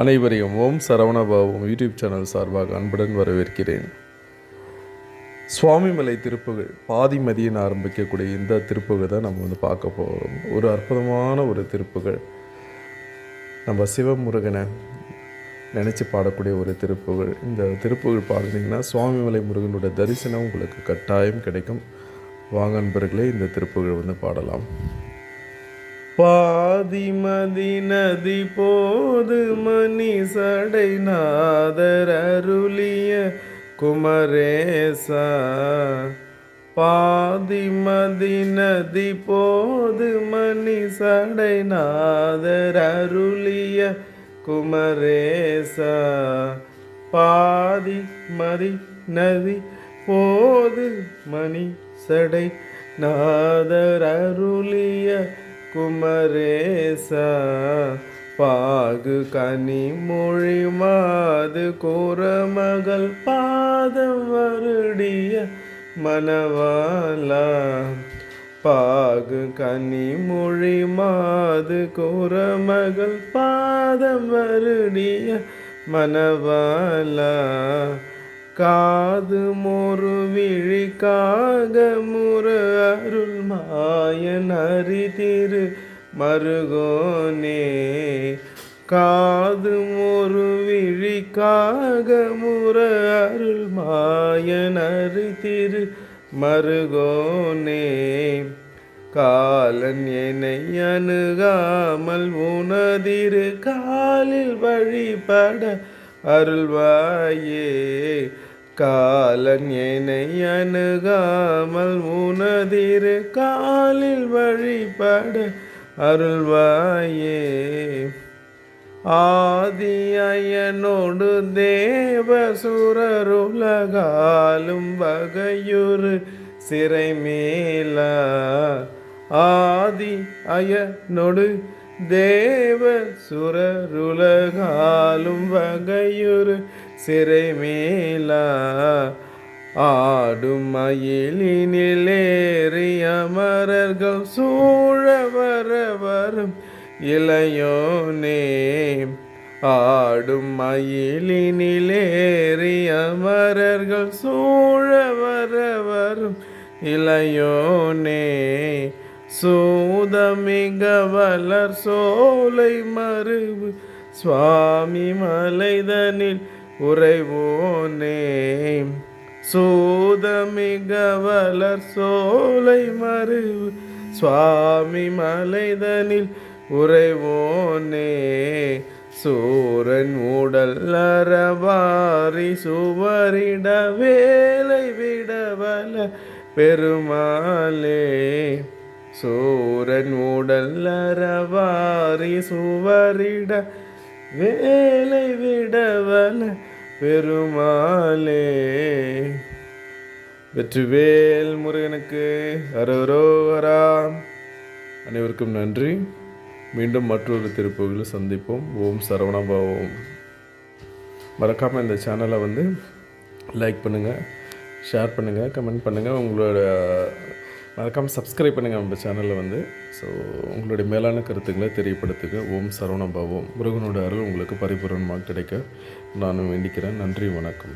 அனைவரையும் ஓம் சரவணபவம் YouTube channel சார்பாக அன்புடன் வரவேற்கிறேன். சுவாமிமலை திருப்புகழ் பாதி மதியம் ஆரம்பிக்கக்கூடிய இந்த திருப்புகழ் தான் நம்ம பார்க்க போகிறோம். ஒரு அற்புதமான ஒரு திருப்புகழ். நம்ம சிவமுருகனை நினச்சி பாடக்கூடிய ஒரு திருப்புகழ். இந்த திருப்புகழ் பாடினீங்கன்னா சுவாமிமலை முருகனோட தரிசனம் உங்களுக்கு கட்டாயம் கிடைக்கும். வாங்க நண்பர்களே, இந்த திருப்புகழ் பாடலாம். பாதிமதி நதி போது மணி சடை நாதர் அருளிய குமரேசா. பாதிமதி நதி போது மணி சடை நாதர் அருளிய குமரேசா. பாதிமதி நதி போது மணி சடை நாதர் அருளிய குமரேசா. பாகு கனி மொழி மாது குரமகள் பாதம் வருடிய மணவாளா. பாகு கனி மொழி மாது குரமகள் பாதம் வருடிய மணவாளா. காது மொரு விழிக்காக முற அருள் மாயன் அரிதிரு மருகோனே. காது மொரு விழிக்காக முற அருள் மாயன் அரிதிரு மருகோனே. காலன் என்னை அணுகாமல் உனதிரு காலில் வழிபட அருள்வாயே. காலன் என்னை அணுகாமல் உனதிரு காலில் வழிபட அருள்வாயே. ஆதி அயனோடு தேவ சுரருலகாலும் வகையுறு சிறை மேலா. ஆதி அயனோடு தேவ சுரருலகாலும் வகையுறு சிறை மேலா. ஆடும் மயிலினிலேறி அமரர்கள் சூழ வர வரும் இளையோனே. ஆடும் மயிலினிலேறி அமரர்கள் சூழ வர வரும் இளையோனே. சூதமிக வளர் சோலை மருவு சுவாமி மலைதனில் உறைவோனே. சூதமிக வளர் சோலை மருவு சுவாமி மலைதனில் உறைவோனே. சூரன் உடல் அறவாரி சுவரிட வேலை விடவல பெருமாளே. சூரன் உடல் அறவாரி சுவரிட வேலை விடவல பெருமாளே. வெற்றிவேல் முருகனுக்கு ஹரோஹரா. அனைவருக்கும் நன்றி. மீண்டும் மற்றொரு திருப்புகளில் சந்திப்போம். ஓம் சரவணபவம். மறக்காமல் இந்த சேனலை லைக் பண்ணுங்கள், ஷேர் பண்ணுங்கள், கமெண்ட் பண்ணுங்கள். உங்களோட மறக்காமல் சப்ஸ்கிரைப் பண்ணுங்கள் நம்ம சேனலில் ஸோ உங்களுடைய மேலான கருத்துக்களை தெரியப்படுத்துங்க. ஓம் சரவணபவம். முருகனோட அருள் உங்களுக்கு பரிபூரணமாக கிடைக்க நான் வேண்டிக்கிறேன். நன்றி, வணக்கம்.